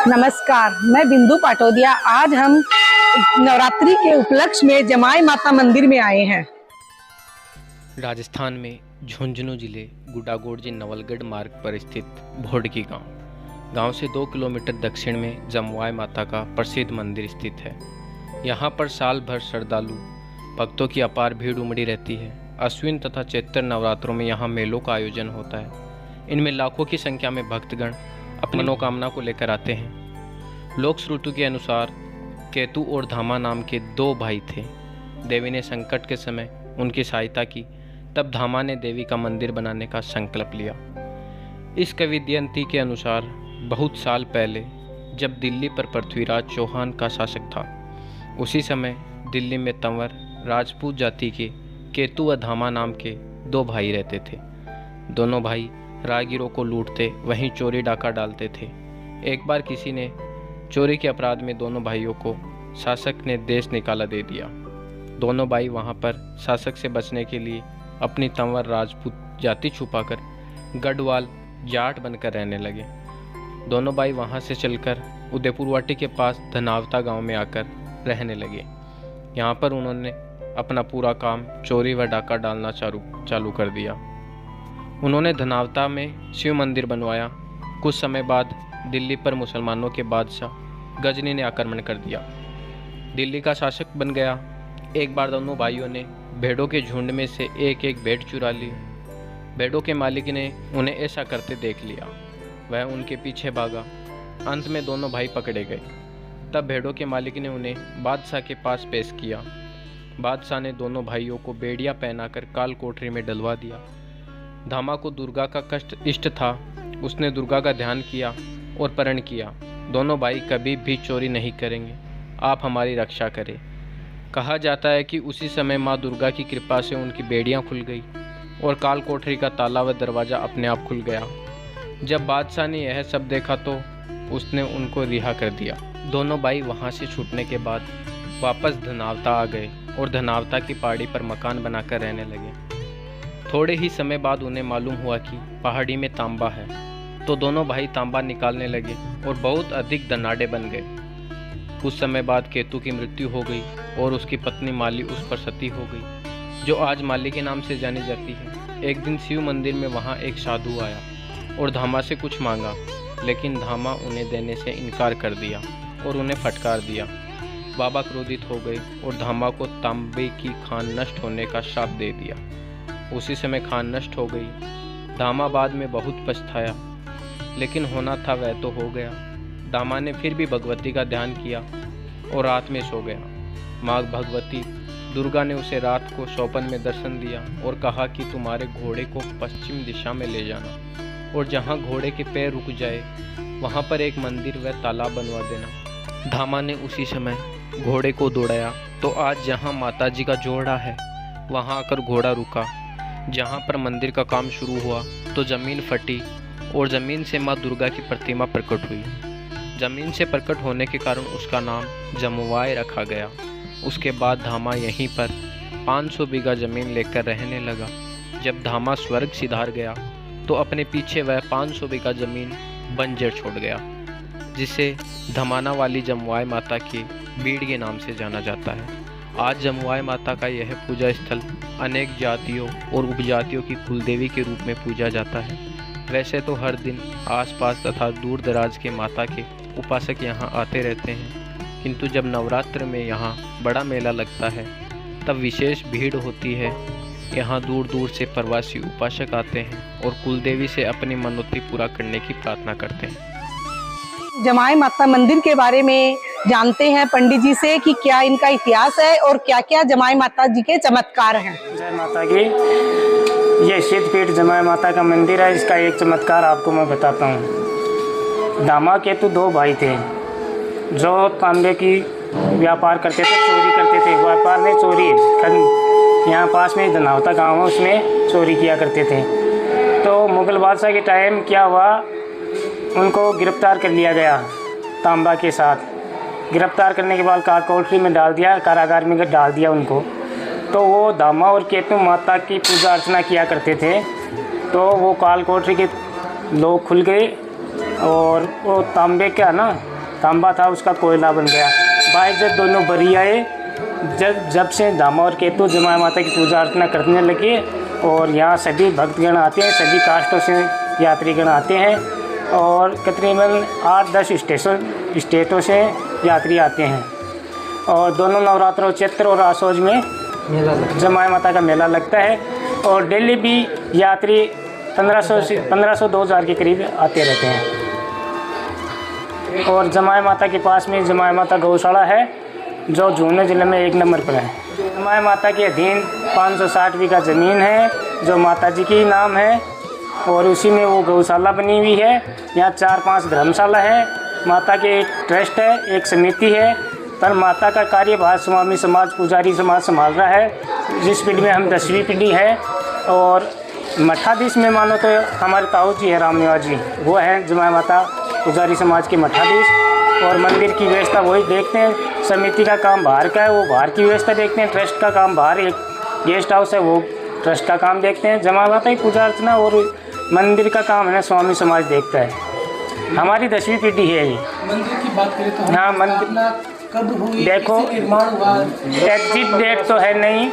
नमस्कार, मैं बिंदु पाटोदिया। आज हम नवरात्रि के उपलक्ष्य में जमाई माता मंदिर में आए हैं। राजस्थान में झुंझुनू जिले गुडागोड़जी नवलगढ़ मार्ग पर स्थित भोडकी गांव से 2 किलोमीटर दक्षिण में जमवाय माता का प्रसिद्ध मंदिर स्थित है। यहां पर साल भर श्रद्धालु भक्तों की अपार भीड़ उमड़ी रहती है। अश्विन तथा चैत्र नवरात्रों में यहां मेलों का आयोजन होता है। इनमें लाखों की संख्या में भक्तगण अपनी मनोकामना को लेकर आते हैं। लोक श्रुति के अनुसार केतु और धामा नाम के 2 भाई थे। देवी ने संकट के समय उनकी सहायता की, तब धामा ने देवी का मंदिर बनाने का संकल्प लिया। इस किंवदंती के अनुसार बहुत साल पहले जब दिल्ली पर पृथ्वीराज चौहान का शासक था, उसी समय दिल्ली में तंवर राजपूत जाति के केतु व धामा नाम के 2 भाई रहते थे। दोनों भाई राहगीरों को लूटते, वहीं चोरी डाका डालते थे। एक बार किसी ने चोरी के अपराध में दोनों भाइयों को शासक ने देश निकाला दे दिया। दोनों भाई वहां पर शासक से बचने के लिए अपनी तंवर राजपूत जाति छुपाकर गढ़वाल जाट बनकर रहने लगे। दोनों भाई वहां से चलकर उदयपुरवाटी के पास धनावता गांव में आकर रहने लगे। यहां पर उन्होंने अपना पूरा काम चोरी व डाका डालना चालू कर दिया। उन्होंने धनावता में शिव मंदिर बनवाया। कुछ समय बाद दिल्ली पर मुसलमानों के बादशाह गजनी ने आक्रमण कर दिया। दिल्ली का शासक बन गया। एक बार दोनों भाइयों ने भेड़ों के झुंड में से एक भेड़ चुरा ली। भेड़ों के मालिक ने उन्हें ऐसा करते देख लिया। वह उनके पीछे भागा। अंत में दोनों भाई पकड़े गए। तब भेड़ों के मालिक ने उन्हें बादशाह के पास पेश किया। बादशाह ने दोनों भाइयों को बेड़ियां पहनाकर काल कोठरी में डलवा दिया। धामा को दुर्गा का कष्ट इष्ट था। उसने दुर्गा का ध्यान किया और प्रण किया, दोनों भाई कभी भी चोरी नहीं करेंगे, आप हमारी रक्षा करें। कहा जाता है कि उसी समय माँ दुर्गा की कृपा से उनकी बेड़ियां खुल गई और काल कोठरी का ताला व दरवाज़ा अपने आप खुल गया। जब बादशाह ने यह सब देखा तो उसने उनको रिहा कर दिया। दोनों भाई वहाँ से छूटने के बाद वापस धनावता आ गए और धनावता की पहाड़ी पर मकान बनाकर रहने लगे। थोड़े ही समय बाद उन्हें मालूम हुआ कि पहाड़ी में तांबा है, तो दोनों भाई तांबा निकालने लगे और बहुत अधिक धनाढ़े बन गए। कुछ समय बाद केतु की मृत्यु हो गई और उसकी पत्नी माली उस पर सती हो गई, जो आज माली के नाम से जानी जाती है। एक दिन शिव मंदिर में वहाँ एक साधु आया और धामा से कुछ मांगा, लेकिन धामा उन्हें देने से इनकार कर दिया और उन्हें फटकार दिया। बाबा क्रोधित हो गए और धामा को तांबे की खान नष्ट होने का श्राप दे दिया। उसी समय खान नष्ट हो गई। धामा बाद में बहुत पछताया, लेकिन होना था वह तो हो गया। धामा ने फिर भी भगवती का ध्यान किया और रात में सो गया। माँ भगवती दुर्गा ने उसे रात को स्वप्न में दर्शन दिया और कहा कि तुम्हारे घोड़े को पश्चिम दिशा में ले जाना और जहाँ घोड़े के पैर रुक जाए वहाँ पर एक मंदिर व तालाब बनवा देना। धामा ने उसी समय घोड़े को दौड़ाया तो आज जहाँ माता जी का जोड़ा है वहाँ आकर घोड़ा रुका। जहाँ पर मंदिर का काम शुरू हुआ तो ज़मीन फटी और ज़मीन से माँ दुर्गा की प्रतिमा प्रकट हुई। ज़मीन से प्रकट होने के कारण उसका नाम जमवाय रखा गया। उसके बाद धामा यहीं पर 500 बीघा ज़मीन लेकर रहने लगा। जब धामा स्वर्ग सिधार गया तो अपने पीछे वह 500 बीघा ज़मीन बंजर छोड़ गया, जिसे धमाना वाली जमवाय माता के बीड़ के नाम से जाना जाता है। आज जमवाय माता का यह पूजा स्थल अनेक जातियों और उपजातियों की कुलदेवी के रूप में पूजा जाता है। वैसे तो हर दिन आसपास तथा दूर दराज के माता के उपासक यहाँ आते रहते हैं, किंतु जब नवरात्र में यहाँ बड़ा मेला लगता है तब विशेष भीड़ होती है। यहाँ दूर दूर से प्रवासी उपासक आते हैं और कुलदेवी से अपनी मनोती पूरा करने की प्रार्थना करते हैं। जमाई माता मंदिर के बारे में जानते हैं पंडित जी से कि क्या इनका इतिहास है और क्या क्या जमाई माता जी के चमत्कार हैं। जय माता की। ये सिद्धपीठ जमाई माता का मंदिर है। इसका एक चमत्कार आपको मैं बताता हूँ। धामा केतु 2 भाई थे जो तांबे की व्यापार करते थे, चोरी करते थे। व्यापार में चोरी, यहाँ पास में धनावता गाँव है, उसमें चोरी किया करते थे। तो मुगल बादशाह के टाइम क्या हुआ, उनको गिरफ्तार कर लिया गया तांबा के साथ। गिरफ्तार करने के बाद काल कोठरी में डाल दिया, कारागार में डाल दिया उनको। तो वो धामा और केतु माता की पूजा अर्चना किया करते थे। तो वो काल कोठरी के लोग खुल गए और वो तांबे का ना तांबा था उसका कोयला बन गया। भाई जब दोनों बरी आए, जब से दामा और केतु जमाई माता की पूजा अर्चना करने लगे और यहाँ सभी भक्तगण आते हैं, सभी कास्टों से यात्रीगण आते हैं और तकरीबन 8-10 स्टेटों से यात्री आते हैं। और दोनों नवरात्रों चैत्र और आसोज में जमाई माता का मेला लगता है और डेली भी यात्री 1500-2000 के करीब आते रहते हैं। और जमाई माता के पास में जमाई माता गौशाला है जो झुंझुनू जिले में 1 नंबर पर है। जमाई माता के अधीन 560 बीघा ज़मीन है जो माता जी की नाम है और उसी में वो गौशाला बनी हुई है। यहाँ 4-5 धर्मशाला है, माता के एक ट्रस्ट है, एक समिति है, पर माता का कार्यभार स्वामी समाज पुजारी समाज संभाल रहा है, जिस पीढ़ी में हम 10वीं पीढ़ी है। और मठाधीश में मानो तो हमारे ताऊ जी है, राम निवास जी, वो है जमाई माता पुजारी समाज के मठाधीश। और मंदिर की व्यवस्था वही देखते हैं, समिति का काम बाहर का है, वो बाहर की व्यवस्था देखते हैं, ट्रस्ट का काम बाहर, एक गेस्ट हाउस है वो ट्रस्ट का काम देखते हैं। जमाई माता की पूजा अर्चना और मंदिर का काम है ना स्वामी समाज देखता है। हमारी 10वीं पीढ़ी है ये। मंदिर की बात करें तो हाँ, मंदिर कब हुई, देखो निर्माण हुआ, एग्जिट डेट तो है नहीं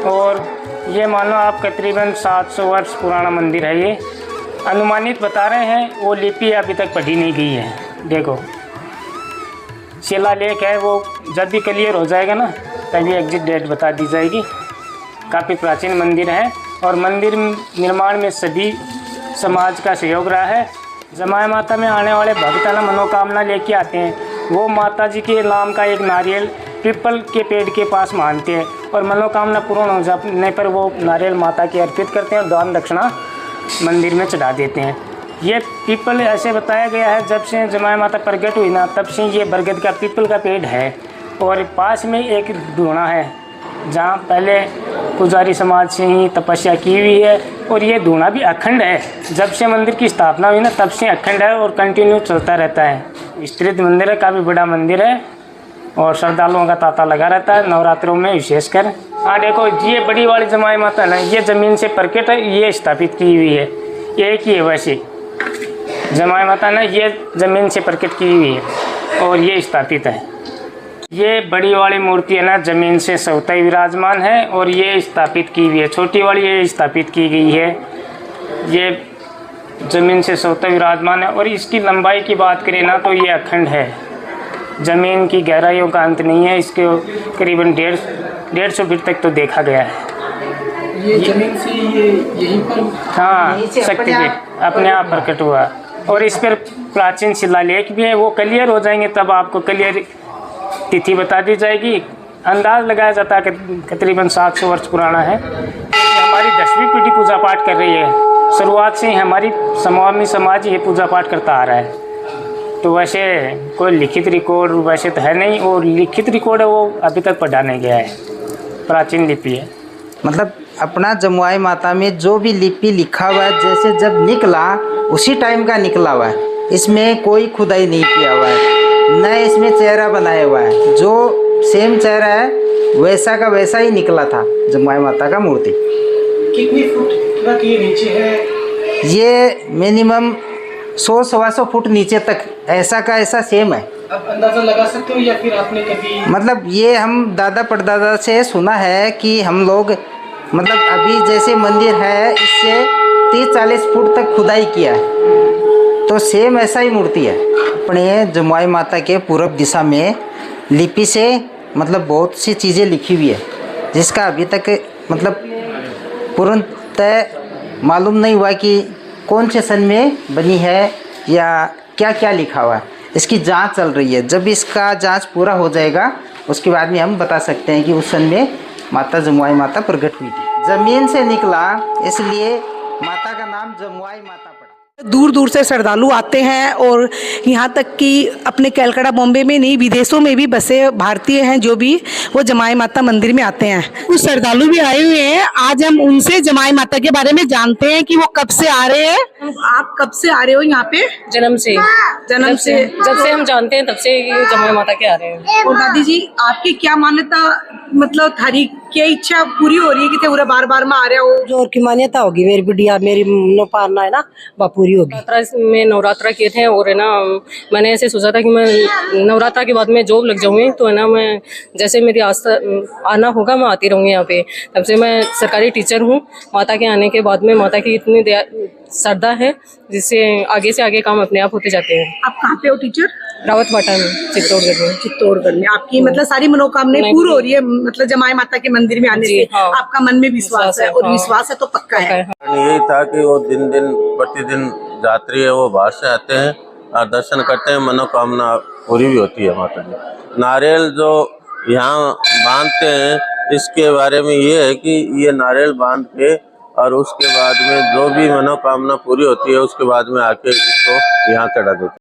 और ये मानो आप तकरीबन 700 वर्ष पुराना मंदिर है। ये अनुमानित बता रहे हैं, वो लिपि अभी तक पढ़ी नहीं गई है। देखो शिलालेख है, वो जब भी क्लियर हो जाएगा ना तभी एग्जिट डेट बता दी जाएगी। काफ़ी प्राचीन मंदिर है और मंदिर निर्माण में सभी समाज का सहयोग रहा है। जमाई माता में आने वाले भक्त ना मनोकामना लेके आते हैं, वो माता जी के नाम का एक नारियल पीपल के पेड़ के पास मानते हैं और मनोकामना पूर्ण हो जाने पर वो नारियल माता के अर्पित करते हैं और दान दक्षिणा मंदिर में चढ़ा देते हैं। ये पीपल ऐसे बताया गया है, जब से जमाई माता प्रकट हुई ना तब से ये बरगद का पीपल का पेड़ है। और पास में एक धूणा है जहाँ पहले पुजारी समाज से ही तपस्या की हुई है और ये धूणा भी अखंड है। जब से मंदिर की स्थापना हुई ना तब से अखंड है और कंटिन्यू चलता रहता है। विस्तृत मंदिर है, काफ़ी बड़ा मंदिर है और श्रद्धालुओं का तांता लगा रहता है नवरात्रों में विशेषकर। हाँ देखो ये बड़ी वाली जमाई माता है ना, ये ज़मीन से प्रकट है, ये स्थापित की हुई है, एक ही है वैसे जमाई माता ना, ये ज़मीन से प्रकट की हुई है और ये स्थापित है। ये बड़ी वाली मूर्ति है ना ज़मीन से सौताई विराजमान है और ये स्थापित की हुई है। छोटी वाली ये स्थापित की गई है, ये ज़मीन से सौता विराजमान है। और इसकी लंबाई की बात करें ना तो ये अखंड है, ज़मीन की गहराइयों का अंत नहीं है। इसके करीबन 150 फीट तक तो देखा गया है। ये जमीन से ये यहीं पर हाँ शक्तिपीठ अपने आप प्रकट हुआ और इस पर प्राचीन शिलालेख भी है, वो क्लियर हो जाएंगे तब आपको क्लियर तिथि बता दी जाएगी। अंदाज लगाया जाता है कि तकरीबन 700 वर्ष पुराना है। हमारी 10वीं पीढ़ी पूजा पाठ कर रही है, शुरुआत से ही हमारी स्वामी समाज ये पूजा पाठ करता आ रहा है। तो वैसे कोई लिखित रिकॉर्ड वैसे तो है नहीं, और लिखित रिकॉर्ड है वो अभी तक पढ़ा नहीं गया है, प्राचीन लिपि है। मतलब अपना जमुआई माता में जो भी लिपि लिखा हुआ है जैसे जब निकला उसी टाइम का निकला हुआ है, इसमें कोई खुदाई नहीं किया हुआ है, न इसमें चेहरा बनाया हुआ है। जो सेम चेहरा है वैसा का वैसा ही निकला था जमुआई माता का मूर्ति। कितनी फुट तक ये नीचे है? ये मिनिमम 100-125 फुट नीचे तक ऐसा का ऐसा सेम है। आप अंदाज़ा लगा सकते हो या फिर आपने कभी? मतलब ये हम दादा परदादा से सुना है कि हम लोग मतलब अभी जैसे मंदिर है इससे 30-40 फुट तक खुदाई किया है, तो सेम ऐसा ही मूर्ति है। अपने जमुआई माता के पूर्व दिशा में लिपि से मतलब बहुत सी चीज़ें लिखी हुई है, जिसका अभी तक मतलब पूर्णतः मालूम नहीं हुआ कि कौन से सन में बनी है या क्या क्या लिखा हुआ है। इसकी जांच चल रही है, जब इसका जांच पूरा हो जाएगा उसके बाद में हम बता सकते हैं कि उस सन में माता जमुआई माता प्रकट हुई थी। ज़मीन से निकला इसलिए माता का नाम जमुआई माता पड़ा। दूर दूर से श्रद्धालु आते हैं और यहाँ तक कि अपने कलकत्ता बॉम्बे में नहीं विदेशों में भी बसे भारतीय हैं जो भी वो जमाई माता मंदिर में आते हैं। कुछ श्रद्धालु भी आए हुए हैं, आज हम उनसे जमाई माता के बारे में जानते हैं कि वो कब से आ रहे हैं। आप कब से आ रहे हो यहाँ पे? जन्म से जब से हम जानते हैं तब से ये जमाई माता के आ रहे हैं। और दादी जी आपकी क्या मान्यता मतलब थारी क्या इच्छा पूरी हो रही है कि थे बार बार में आ रहा हो? जो और की मान्यता होगी, मेरी बिटिया मेरी मनोकामना है ना वह पूरी होगी। नवरात्रा में नवरात्रा किए थे और है ना मैंने ऐसे सोचा था कि मैं नवरात्रा के बाद में जॉब लग जाऊंगी तो है ना मैं जैसे मेरी आस्था आना होगा मैं आती रहूंगी यहाँ पे। तब से मैं सरकारी टीचर हूँ। माता के आने के बाद में माता की इतनी श्रद्धा है जिससे आगे से आगे काम अपने आप होते जाते हैं। आप कहाँ पे हो टीचर? रावत बाटा में, चित्तौड़गढ़ में। चित्तौड़गढ़ में आपकी मतलब सारी मनोकामनाएं पूरी हो रही है, मतलब जमाई माता के मंदिर में आने जी, से हाँ। आपका मन में विश्वास है और हाँ। विश्वास है तो पक्का है। यही था कि वो दिन दिन प्रतिदिन यात्री है वो बाहर से आते हैं और दर्शन करते हैं, मनोकामना पूरी भी होती है माता जी। नारियल जो यहाँ बांधते हैं इसके बारे में ये है कि ये नारियल बांध के और उसके बाद में जो भी मनोकामना पूरी होती है उसके बाद में आके इसको यहाँ चढ़ा देते हैं।